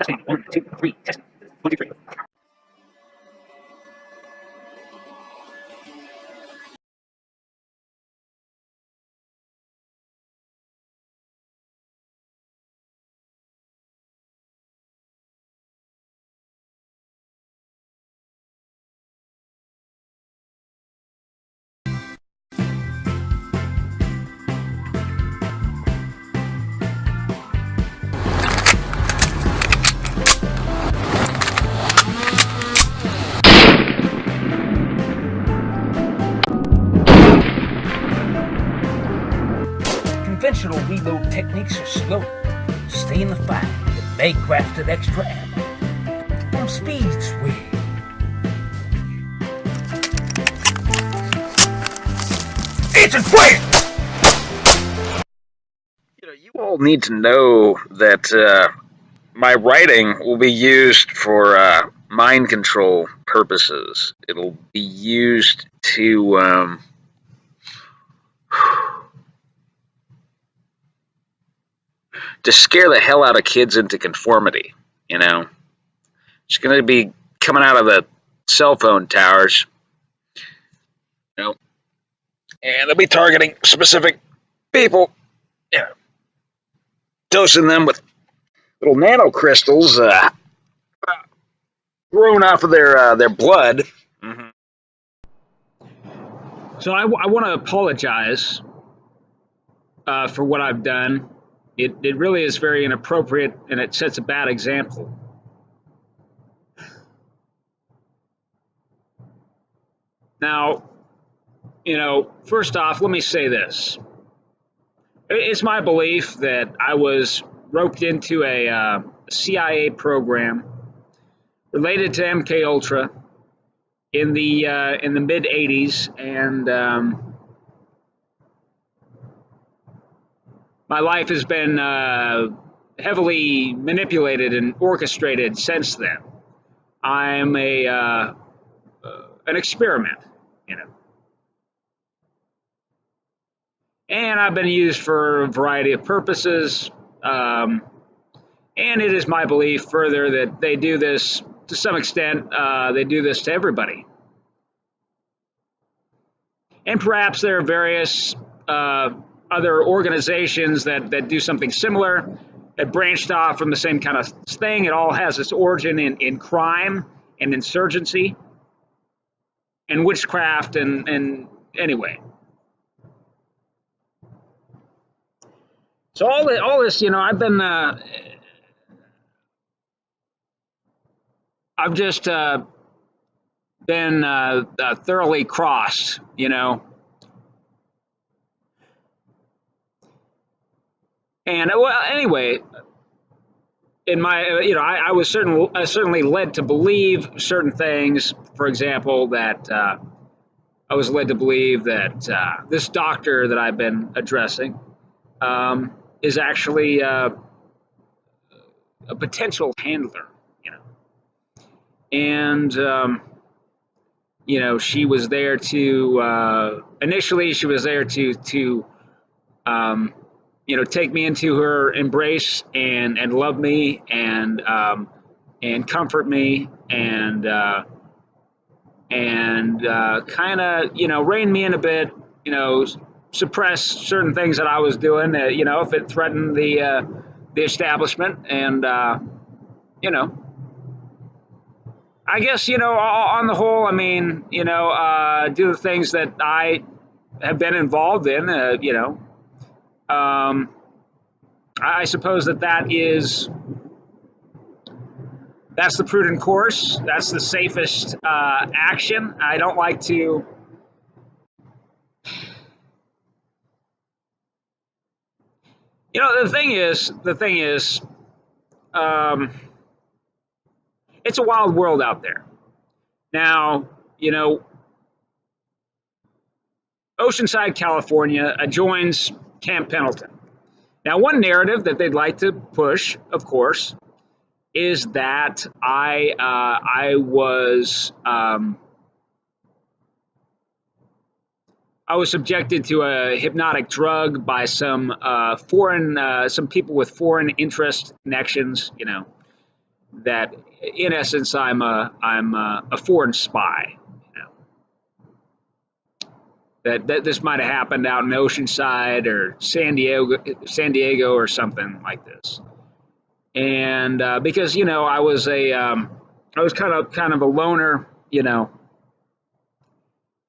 Testing. 1, 2, 3. Testing. 1, 2, 3. Conventional reload techniques are slow. Stay in the fight with May-crafted extra ammo. From speed swing. Agent fire! You all need to know that my writing will be used for mind control purposes. It'll be used to scare the hell out of kids into conformity. It's going to be coming out of the cell phone towers, and they'll be targeting specific people, dosing them with little nanocrystals thrown off of their blood. Mm-hmm. So I want to apologize for what I've done. It really is very inappropriate, and it sets a bad example. Now, first off, let me say this. It's my belief that I was roped into a CIA program related to MK Ultra in the mid '80s, and my life has been heavily manipulated and orchestrated since then. I'm an experiment, and I've been used for a variety of purposes. And it is my belief further that they do this to some extent. They do this to everybody. And perhaps there are various other organizations that do something similar, that branched off from the same kind of thing. It all has its origin in crime and insurgency and witchcraft and anyway. So all this, I've been, I've just been thoroughly crossed, And well, anyway, in my, I was certainly led to believe certain things. For example, that I was led to believe that this doctor that I've been addressing is actually a potential handler, and she was there to initially she was there to take me into her embrace and love me and comfort me and kind of rein me in a bit, suppress certain things that I was doing, if it threatened the establishment, and I guess on the whole, I mean, do the things that I have been involved in, I suppose that's the prudent course. That's the safest action. I don't like to the thing is it's a wild world out there. Now, Oceanside, California adjoins Camp Pendleton. Now, one narrative that they'd like to push, of course, is that I was subjected to a hypnotic drug by some some people with foreign interest connections, that in essence I'm a foreign spy. You know, that this might have happened out in Oceanside or San Diego or something like this. And because you know I was kind of a loner, you know,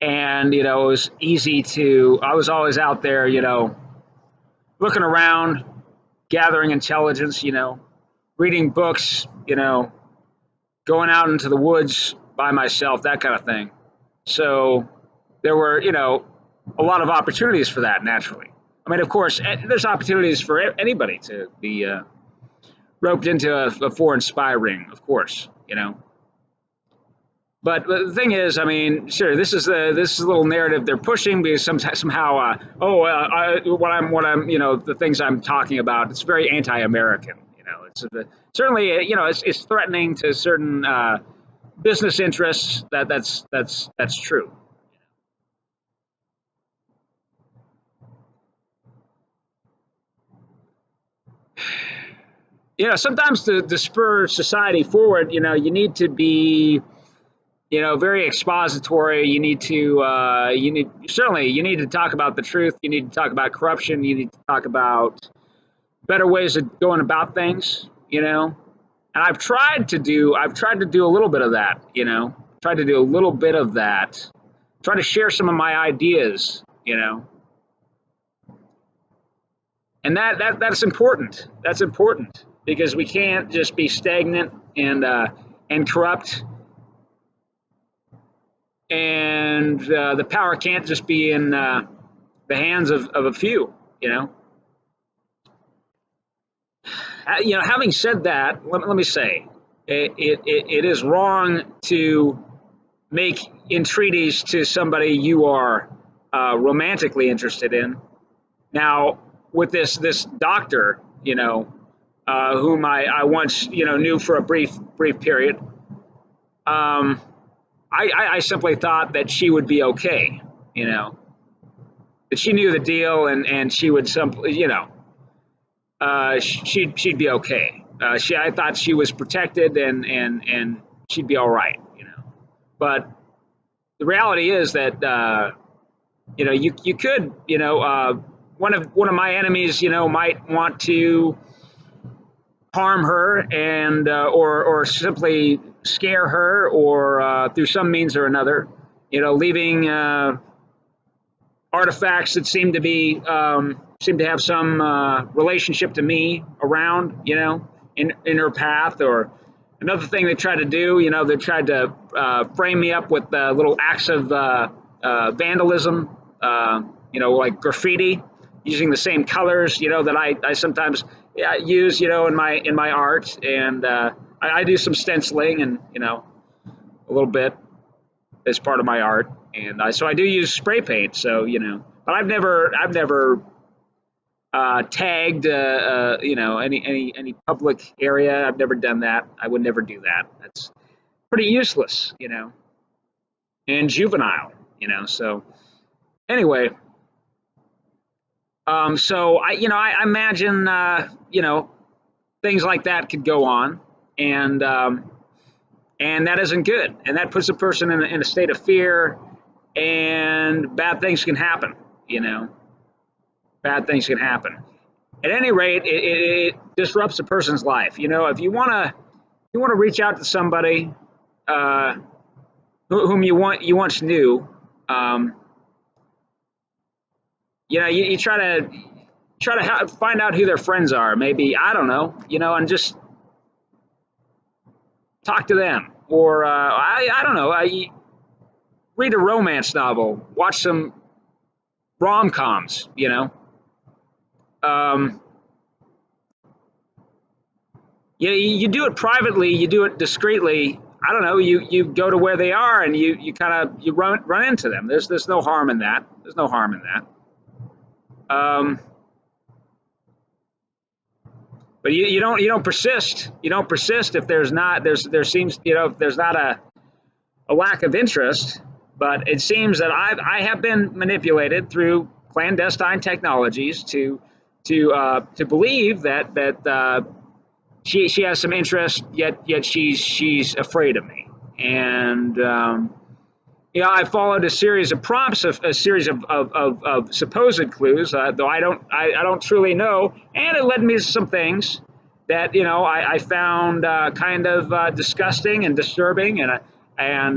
and you know it was easy to. I was always out there, you know, looking around, gathering intelligence, you know, reading books, you know, going out into the woods by myself, that kind of thing. So there were, you know, a lot of opportunities for that naturally. I mean, of course, there's opportunities for anybody to be roped into a foreign spy ring, of course, you know. But the thing is, I mean, sure, this is a little narrative they're pushing because somehow, what I'm, you know, the things I'm talking about, it's very anti-American. You know, it's certainly, you know, it's threatening to certain business interests. That's true. You know, sometimes to spur society forward, you know, you need to be, you know, very expository. You need to, you need to talk about the truth. You need to talk about corruption. You need to talk about better ways of going about things, you know. And I've tried to do a little bit of that, you know, tried to do a little bit of that, try to share some of my ideas, you know. And that's important. That's important because we can't just be stagnant and corrupt, and the power can't just be in the hands of a few. You know. You know, having said that, let me say, it is wrong to make entreaties to somebody you are romantically interested in. Now, with this doctor, you know, whom I once, you know, knew for a brief period, I simply thought that she would be okay, you know, that she knew the deal and she would simply, you know, she'd be okay. I thought she was protected and she'd be all right, you know. But the reality is that you know you could, you know, one of my enemies, you know, might want to harm her and or simply scare her or through some means or another, you know, leaving artifacts that seem to have some relationship to me around, you know, in her path. Or another thing they tried to do, you know, they tried to frame me up with little acts of vandalism, you know, like graffiti, using the same colors, you know, that I sometimes use, you know, in my art, and I do some stenciling and, you know, a little bit as part of my art, and so I do use spray paint. So, you know, but I've never tagged you know, any public area. I've never done that. I would never do that. That's pretty useless, you know, and juvenile, you know. So anyway, so I imagine you know, things like that could go on, and that isn't good, and that puts a person in a state of fear, and bad things can happen, you know. Bad things can happen. At any rate, it disrupts a person's life. You know, if you want to reach out to somebody whom you once knew, you know, you try to find out who their friends are. Maybe, I don't know, you know, and just talk to them. Or I don't know. Read a romance novel. Watch some rom-coms. You know. You do it privately. You do it discreetly. I don't know. You go to where they are and you kind of run into them. There's no harm in that. There's no harm in that. But you don't persist. You don't persist if there seems, you know, if there's not a lack of interest. But it seems that I have been manipulated through clandestine technologies to believe that she has some interest, yet she's afraid of me. And I followed a series of prompts, a series of supposed clues, though I don't truly know, and it led me to some things that I found kind of disgusting and disturbing, and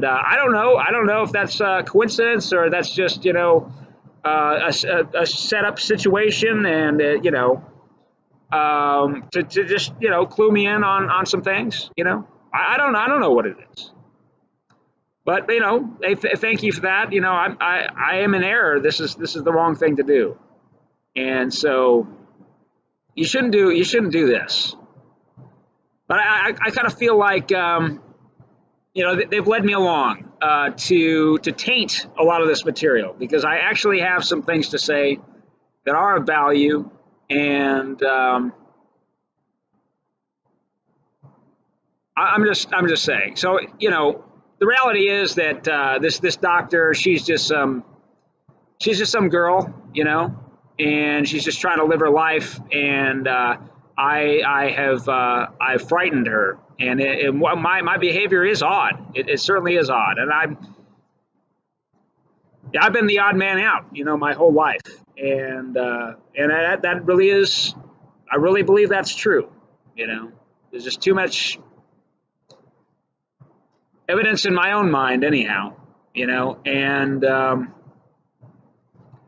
I don't know if that's a coincidence or that's just a setup situation, and to just clue me in on some things. I don't know what it is, but thank you for that. I am in error. This is the wrong thing to do, and so you shouldn't do this. But I kind of feel like they've led me along to taint a lot of this material, because I actually have some things to say that are of value, and I'm just saying. So the reality is that this doctor, she's just some girl, and she's just trying to live her life, and I've frightened her, and my behavior is odd. It certainly is odd, and I've been the odd man out, my whole life, and that really is. I really believe that's true. There's just too much evidence in my own mind, anyhow. And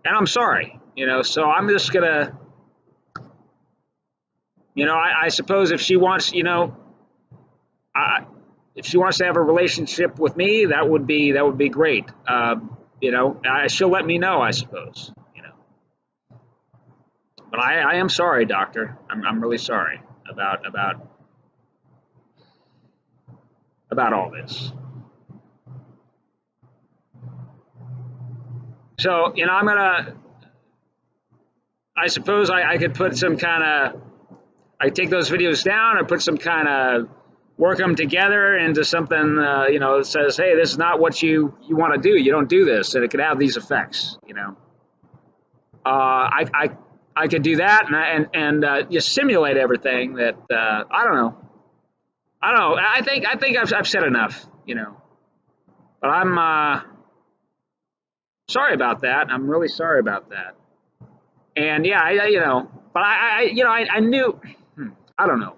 I'm sorry. So I'm just gonna. I suppose if she wants, if she wants to have a relationship with me, that would be great. She'll let me know, I suppose. But I am sorry, doctor. I'm really sorry about all this. So I suppose I could put some kind of. I take those videos down or put some kind of work them together into something, that says, hey, this is not what you want to do. You don't do this, and it could have these effects. I could do that and just simulate everything that I don't know. I think I've said enough. But I'm sorry about that. I'm really sorry about that. And yeah, but I knew. I don't know.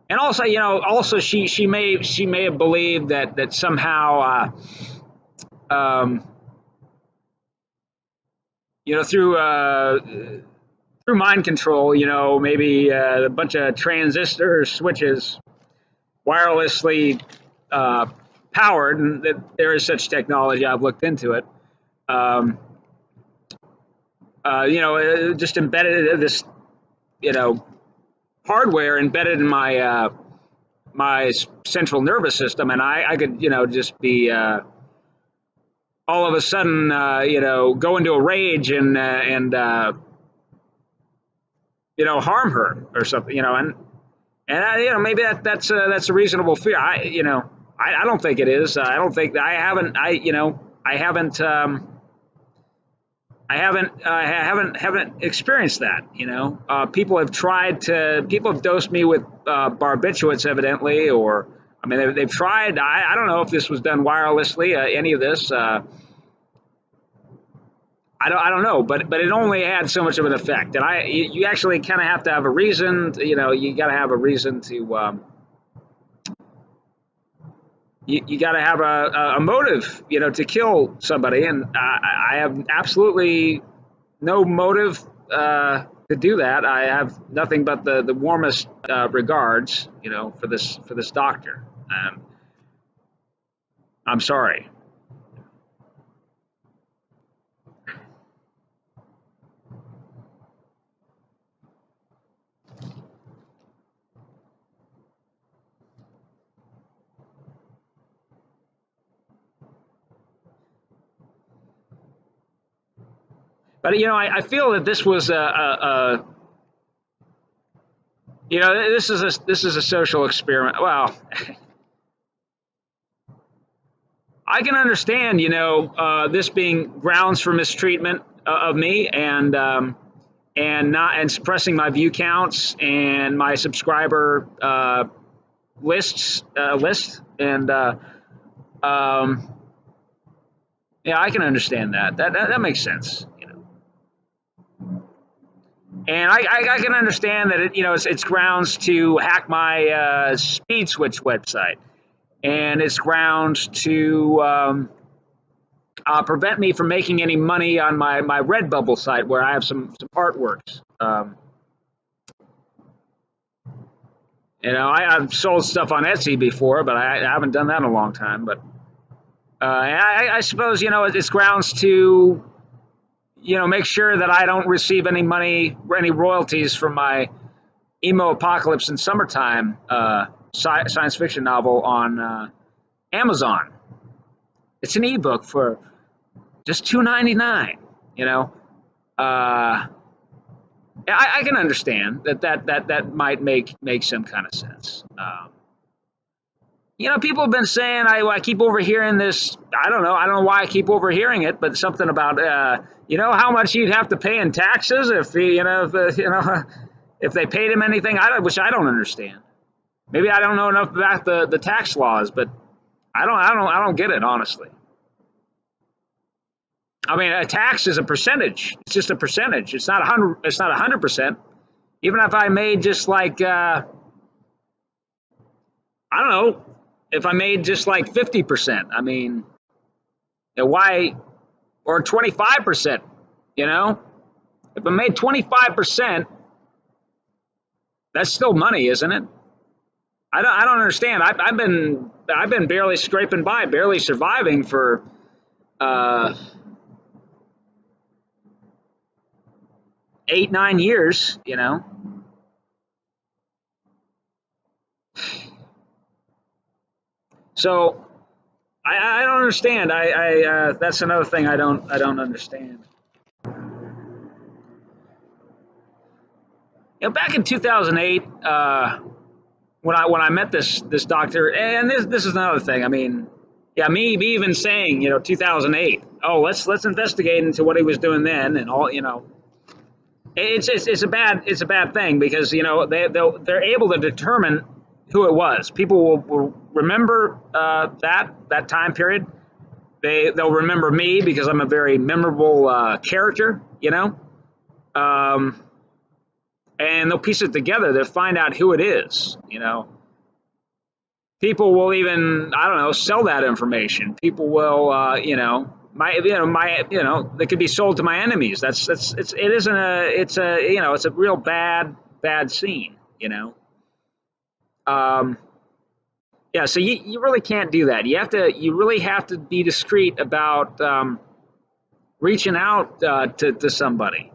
And also she may have believed that somehow through mind control, maybe a bunch of transistor switches wirelessly powered, and that there is such technology. I've looked into it. Just embedded this, hardware embedded in my my central nervous system, and I could, just be all of a sudden, go into a rage and harm her or something, and maybe that's a reasonable fear. I don't think it is. I don't think I haven't experienced that. People have dosed me with barbiturates, evidently, or they've tried. I don't know if this was done wirelessly. Any of this. I don't know, but it only had so much of an effect, and you actually kind of have to have a reason. You got to have a reason to. You got to have a motive, to kill somebody, and I have absolutely no motive to do that. I have nothing but the warmest regards, for this doctor. I'm sorry. But I feel that this was this is a social experiment. Well, I can understand, this being grounds for mistreatment of me, and suppressing my view counts and my subscriber list, and yeah, I can understand that. That makes sense, And I can understand that it's grounds to hack my speed switch website, and it's grounds to prevent me from making any money on my Redbubble site where I have some artworks. I've sold stuff on Etsy before, but I haven't done that in a long time. But I suppose it's grounds to make sure that I don't receive any money, any royalties from my Emo Apocalypse in Summertime science fiction novel on Amazon. It's an ebook for just $2.99. I can understand that might make some kind of sense. People have been saying I keep overhearing this. I don't know why I keep overhearing it, but something about how much you'd have to pay in taxes if if they paid him anything. Which I don't understand. Maybe I don't know enough about the tax laws, but I don't get it, honestly. I mean, a tax is a percentage. It's just a percentage. It's not 100. It's not 100%. Even if I made just like I don't know, if I made just like 50%. I mean, why, or 25%? If I made 25%, that's still money, isn't it? I don't understand. I've been barely scraping by, barely surviving for 8-9 years, So I don't understand. That's another thing I don't understand. Back in 2008, when I met this doctor, and this is another thing. I mean, yeah, me even saying 2008. Oh, let's investigate into what he was doing then, and all. It's a bad thing, because they're able to determine who it was. People will remember that time period. They'll remember me because I'm a very memorable character, and they'll piece it together. They'll find out who it is. People will even, I don't know, sell that information. People will they could be sold to my enemies. It's a real bad scene. Yeah, so you really can't do that. You really have to be discreet about reaching out to somebody.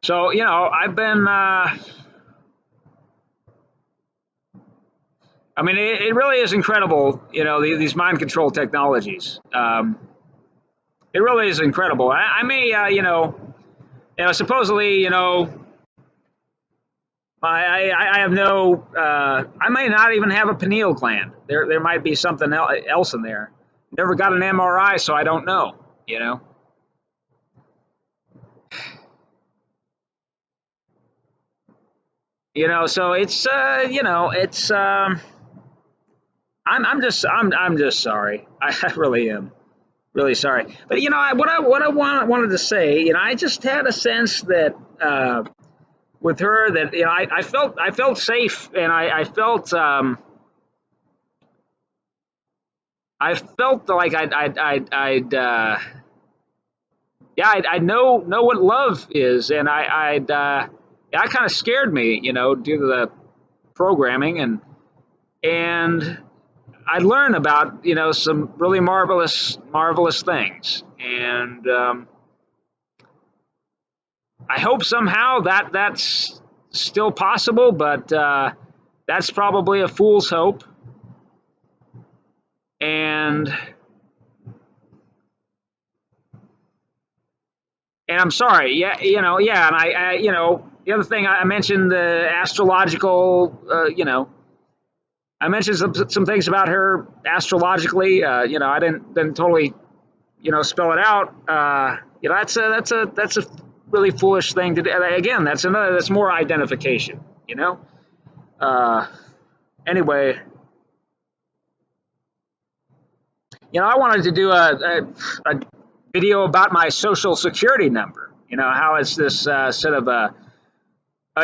So I've been. I mean, it really is incredible. These mind control technologies. It really is incredible. I may, supposedly, I have no. I may not even have a pineal gland. There might be something else in there. Never got an MRI, so I don't know. So it's it's. I'm just sorry. I really am. Really sorry, but what I wanted to say, I just had a sense that with her that I felt safe, and I felt like I'd know what love is, and it kind of scared me, due to the programming, and I learned about some really marvelous things, and I hope somehow that's still possible, but that's probably a fool's hope. And I'm sorry, and I The other thing I mentioned, the astrological, I mentioned some things about her astrologically. I didn't totally, spell it out. That's a really foolish thing to do. Again, that's more identification. Anyway, I wanted to do a video about my social security number. How it's this sort of a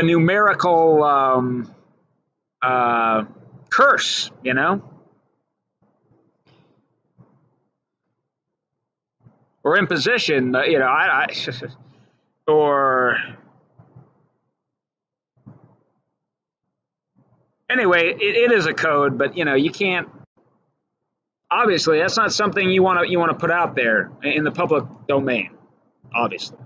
numerical curse. Or imposition. Or anyway, it is a code, but you can't. Obviously, that's not something you want to put out there in the public domain. Obviously.